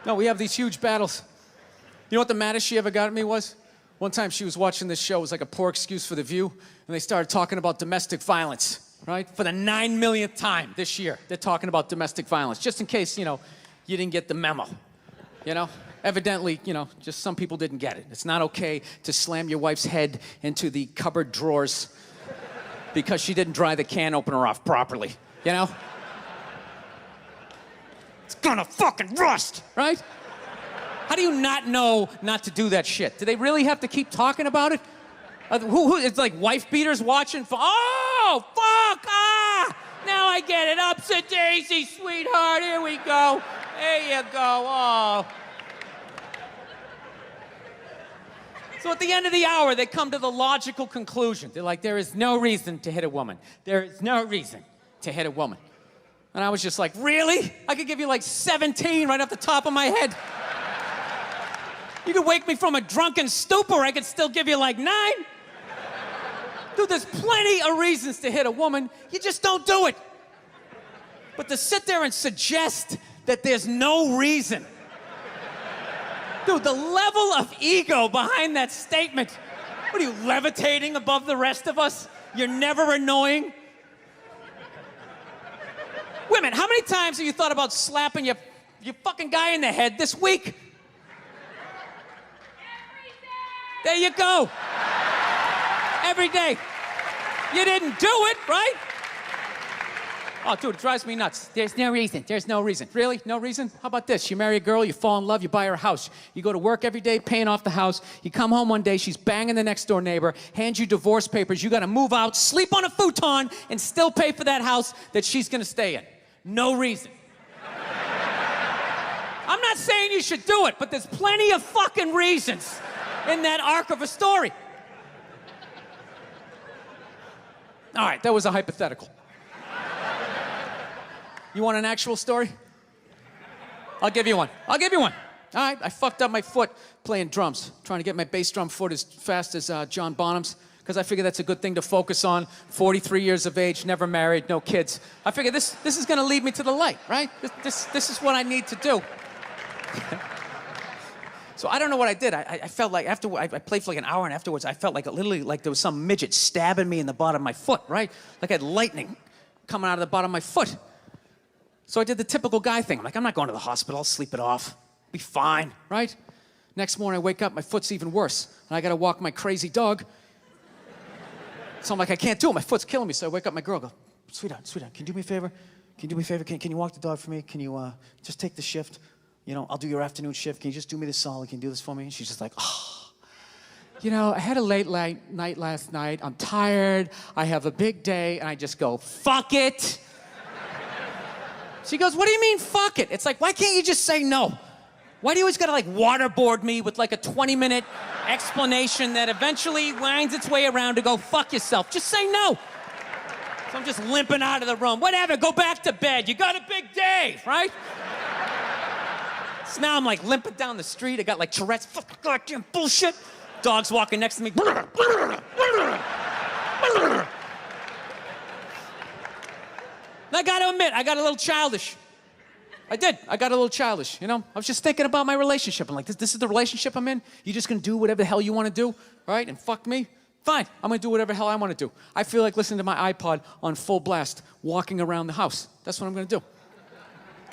No, we have these huge battles. You know what the maddest she ever got at me was? One time she was watching this show, it was like a poor excuse for The View, and they started talking about domestic violence, right? For the 9 millionth time this year, they're talking about domestic violence, just in case, you didn't get the memo, Evidently, just some people didn't get it. It's not okay to slam your wife's head into the cupboard drawers because she didn't dry the can opener off properly, It's gonna fucking rust, right? How do you not know not to do that shit? Do they really have to keep talking about it? It's like wife beaters watching for, oh, fuck, now I get it. Upset daisy, sweetheart, here we go. There you go, oh. So at the end of the hour, they come to the logical conclusion. They're like, there is no reason to hit a woman. There is no reason to hit a woman. And I was just like, really? I could give you like 17 right off the top of my head. You could wake me from a drunken stupor, I could still give you like 9. Dude, there's plenty of reasons to hit a woman. You just don't do it. But to sit there and suggest that there's no reason. Dude, the level of ego behind that statement. What are you, levitating above the rest of us? You're never annoying? Women, how many times have you thought about slapping your fucking guy in the head this week? There you go. Every day. You didn't do it, right? Oh, dude, it drives me nuts. There's no reason. There's no reason. Really? No reason? How about this? You marry a girl, you fall in love, you buy her a house. You go to work every day, paying off the house. You come home one day, she's banging the next door neighbor, hands you divorce papers. You got to move out, sleep on a futon, and still pay for that house that she's going to stay in. No reason. I'm not saying you should do it, but there's plenty of fucking reasons in that arc of a story. All right, that was a hypothetical. You want an actual story? I'll give you one. All right, I fucked up my foot playing drums, trying to get my bass drum foot as fast as John Bonham's, because I figure that's a good thing to focus on. 43 years of age, never married, no kids. I figure this is gonna lead me to the light, right? This is what I need to do. So I don't know what I did. I felt like after I played for like an hour, and afterwards I felt like literally like there was some midget stabbing me in the bottom of my foot, right? Like I had lightning coming out of the bottom of my foot. So I did the typical guy thing. I'm like, I'm not going to the hospital. I'll sleep it off. Be fine, right? Next morning I wake up, my foot's even worse, and I gotta walk my crazy dog. So I'm like, I can't do it. My foot's killing me. So I wake up my girl, go, sweetheart, can you do me a favor? Can you do me a favor? Can you walk the dog for me? Can you just take the shift? I'll do your afternoon shift. Can you just do me this solid? Can you do this for me? And she's just like, oh, I had a late night last night. I'm tired. I have a big day. And I just go, fuck it. She goes, what do you mean, fuck it? It's like, why can't you just say no? Why do you always gotta like waterboard me with like a 20-minute explanation that eventually winds its way around to go, fuck yourself? Just say no. So I'm just limping out of the room. Whatever, go back to bed. You got a big day, right? So now I'm like limping down the street. I got like Tourette's, fucking goddamn bullshit. Dog's walking next to me. I gotta admit, I got a little childish. I did. I got a little childish, I was just thinking about my relationship. I'm like, this is the relationship I'm in? You just gonna do whatever the hell you wanna do, right? And fuck me? Fine, I'm gonna do whatever the hell I wanna do. I feel like listening to my iPod on full blast, walking around the house. That's what I'm gonna do.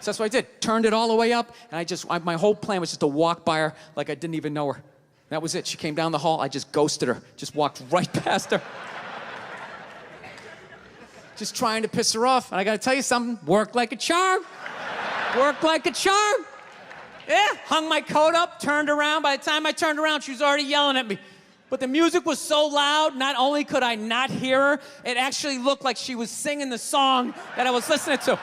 So that's what I did. Turned it all the way up, and my whole plan was just to walk by her like I didn't even know her. That was it. She came down the hall, I just ghosted her. Just walked right past her. Just trying to piss her off. And I gotta tell you something, worked like a charm. Worked like a charm. Yeah, hung my coat up, turned around. By the time I turned around, she was already yelling at me. But the music was so loud, not only could I not hear her, it actually looked like she was singing the song that I was listening to.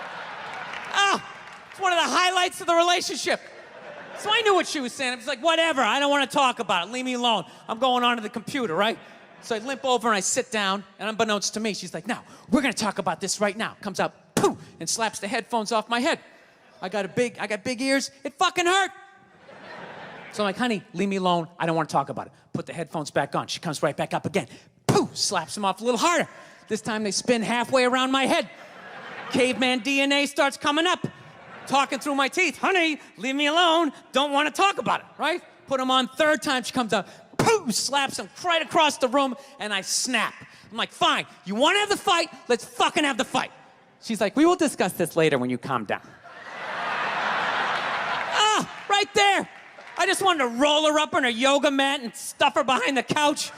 It's one of the highlights of the relationship. So I knew what she was saying. I was like, whatever, I don't want to talk about it. Leave me alone. I'm going on to the computer, right? So I limp over and I sit down, and unbeknownst to me, she's like, now, we're gonna talk about this right now. Comes out, poof, and slaps the headphones off my head. I got big ears, it fucking hurt. So I'm like, honey, leave me alone. I don't want to talk about it. Put the headphones back on. She comes right back up again. Poof, slaps them off a little harder. This time they spin halfway around my head. Caveman DNA starts coming up. talking through my teeth. Honey, leave me alone. Don't want to talk about it, right? Put him on. Third time she comes out, boom, slaps him right across the room, and I snap. I'm like, fine, you want to have the fight? Let's fucking have the fight. She's like, we will discuss this later when you calm down. Ah, right there. I just wanted to roll her up on her yoga mat and stuff her behind the couch.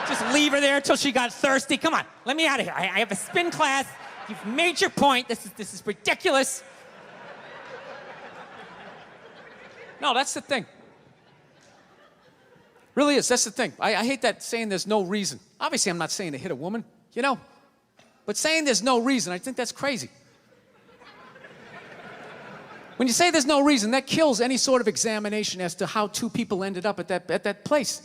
Just leave her there until she got thirsty. Come on, let me out of here. I have a spin class. You've made your point. This is ridiculous. No, that's the thing. Really is, that's the thing. I hate that saying there's no reason. Obviously, I'm not saying to hit a woman, you know? But saying there's no reason, I think that's crazy. When you say there's no reason, that kills any sort of examination as to how two people ended up at that place.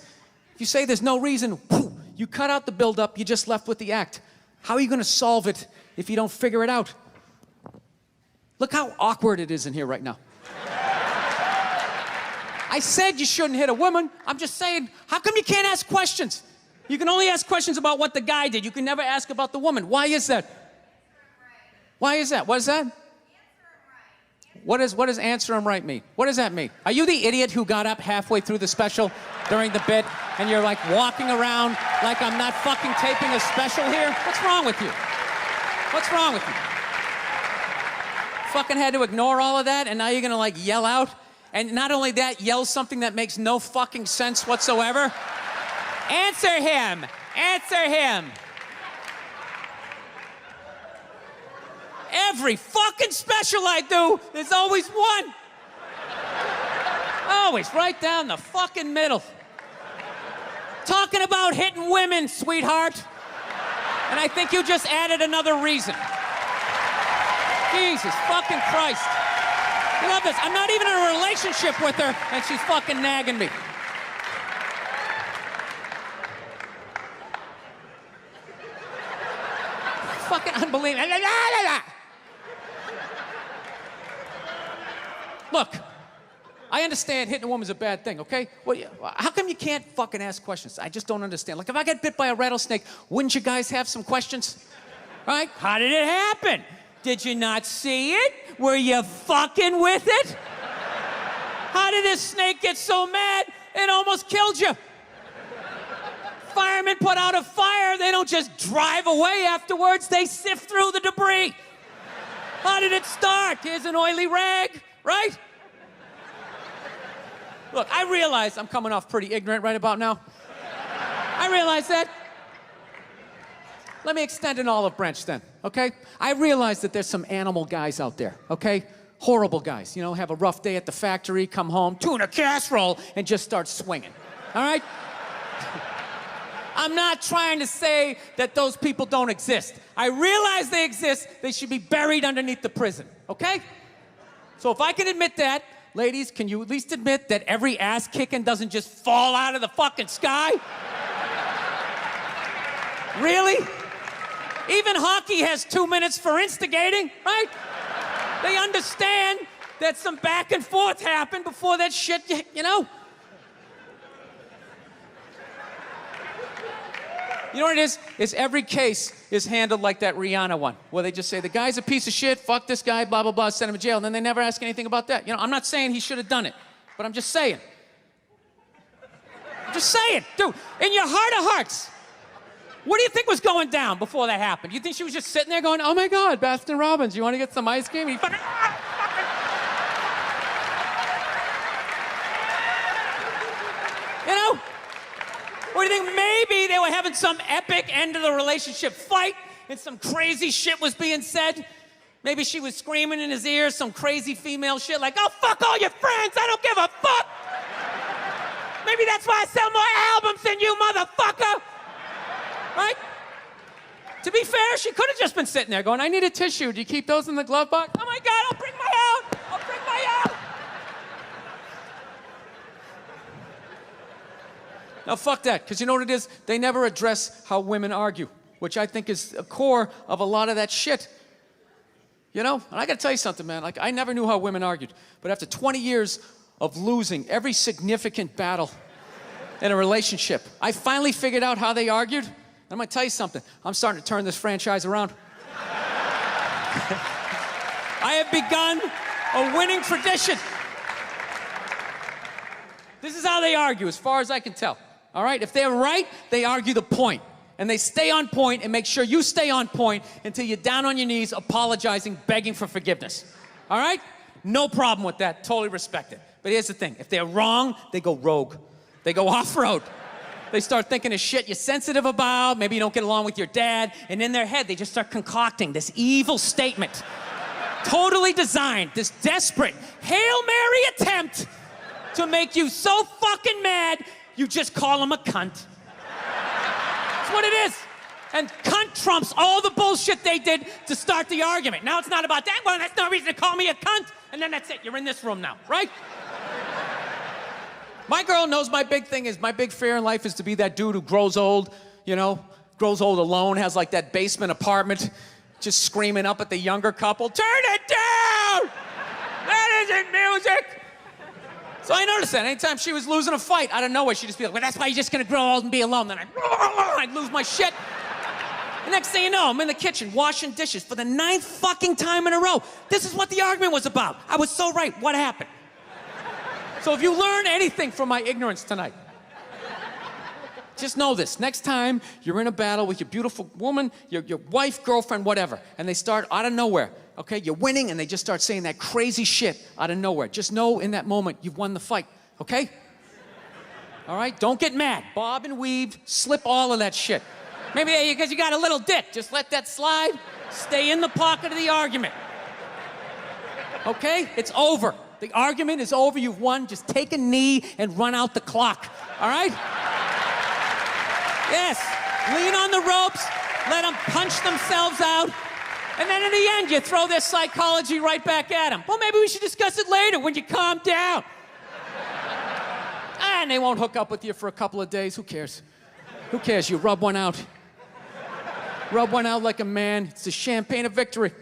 If you say there's no reason, whew, you cut out the build-up, you're just left with the act. How are you going to solve it if you don't figure it out? Look how awkward it is in here right now. I said you shouldn't hit a woman. I'm just saying, how come you can't ask questions? You can only ask questions about what the guy did. You can never ask about the woman. Why is that? Why is that? What is that? What does answer him right mean? What does that mean? Are you the idiot who got up halfway through the special during the bit and you're like walking around like I'm not fucking taping a special here? What's wrong with you? What's wrong with you? Fucking had to ignore all of that and now you're gonna like yell out? And not only that, yell something that makes no fucking sense whatsoever? Answer him! Answer him! Every fucking special I do, there's always one. Always right down the fucking middle. Talking about hitting women, sweetheart. And I think you just added another reason. Jesus fucking Christ. I love this. I'm not even in a relationship with her, and she's fucking nagging me. Fucking unbelievable. Look, I understand hitting a woman's a bad thing, okay? Well, how come you can't fucking ask questions? I just don't understand. Like, if I get bit by a rattlesnake, wouldn't you guys have some questions? Right? How did it happen? Did you not see it? Were you fucking with it? How did this snake get so mad it almost killed you? Firemen put out a fire, they don't just drive away afterwards, they sift through the debris. How did it start? Here's an oily rag, right? Look, I realize I'm coming off pretty ignorant right about now. I realize that. Let me extend an olive branch then, okay? I realize that there's some animal guys out there, okay? Horrible guys, you know, have a rough day at the factory, come home, tuna casserole, and just start swinging, all right? I'm not trying to say that those people don't exist. I realize they exist, they should be buried underneath the prison, okay? So if I can admit that, ladies, can you at least admit that every ass kicking doesn't just fall out of the fucking sky? Really? Even hockey has 2 minutes for instigating, right? They understand that some back and forth happened before that shit, you know? You know what it is? Is every case is handled like that Rihanna one, where they just say, the guy's a piece of shit, fuck this guy, blah, blah, blah, send him to jail, and then they never ask anything about that. You know, I'm not saying he should have done it, but I'm just saying. I'm just saying, dude, in your heart of hearts, what do you think was going down before that happened? You think she was just sitting there going, oh my God, Baskin Robbins, you want to get some ice cream? And he fucking, you know? Or do you think maybe they were having some epic end of the relationship fight and some crazy shit was being said? Maybe she was screaming in his ear some crazy female shit like, oh, fuck all your friends, I don't give a fuck. Maybe that's why I sell more albums than you, motherfucker. Right? To be fair, she could have just been sitting there going, I need a tissue. Do you keep those in the glove box? Oh my God, I'll bring my out. I'll bring my out. Now, fuck that, because you know what it is? They never address how women argue, which I think is a core of a lot of that shit. You know? And I gotta tell you something, man. Like, I never knew how women argued, but after 20 years of losing every significant battle in a relationship, I finally figured out how they argued. I'm gonna tell you something. I'm starting to turn this franchise around. I have begun A winning tradition. This is how they argue, as far as I can tell. All right? If they're right, they argue the point. And they stay on point and make sure you stay on point until you're down on your knees, apologizing, begging for forgiveness. All right? No problem with that. Totally respect it. But here's the thing. If they're wrong, they go rogue. They go off-road. They start thinking of shit you're sensitive about. Maybe you don't get along with your dad. And in their head, they just start concocting this evil statement. Totally designed, this desperate Hail Mary attempt to make you so fucking mad, you just call them a cunt. That's what it is. And cunt trumps all the bullshit they did to start the argument. Now it's not about that. Well, that's no reason to call me a cunt. And then that's it. You're in this room now, right? My girl knows my big thing is, my big fear in life is to be that dude who grows old, you know, grows old alone, has like that basement apartment, just screaming up at the younger couple, turn it down! That isn't music! So I noticed that anytime she was losing a fight, out of nowhere, she'd just be like, well, that's why you're just gonna grow old and be alone. Then I'd lose my shit. The next thing you know, I'm in the kitchen washing dishes for the 9th fucking time in a row. This is what the argument was about. I was so right. What happened? So if you learn anything from my ignorance tonight, just know this. Next time you're in a battle with your beautiful woman, your wife, girlfriend, whatever, and they start out of nowhere, okay? You're winning, and they just start saying that crazy shit out of nowhere. Just know in that moment you've won the fight, okay? All right? Don't get mad. Bob and weave, slip all of that shit. Maybe because you got a little dick. Just let that slide. Stay in the pocket of the argument. Okay? It's over. The argument is over. You've won. Just take a knee and run out the clock. All right? Yes. Lean on the ropes. Let them punch themselves out. And then in the end, you throw their psychology right back at them. Well, maybe we should discuss it later when you calm down. And they won't hook up with you for a couple of days. Who cares? Who cares? You rub one out. Rub one out like a man. It's the champagne of victory.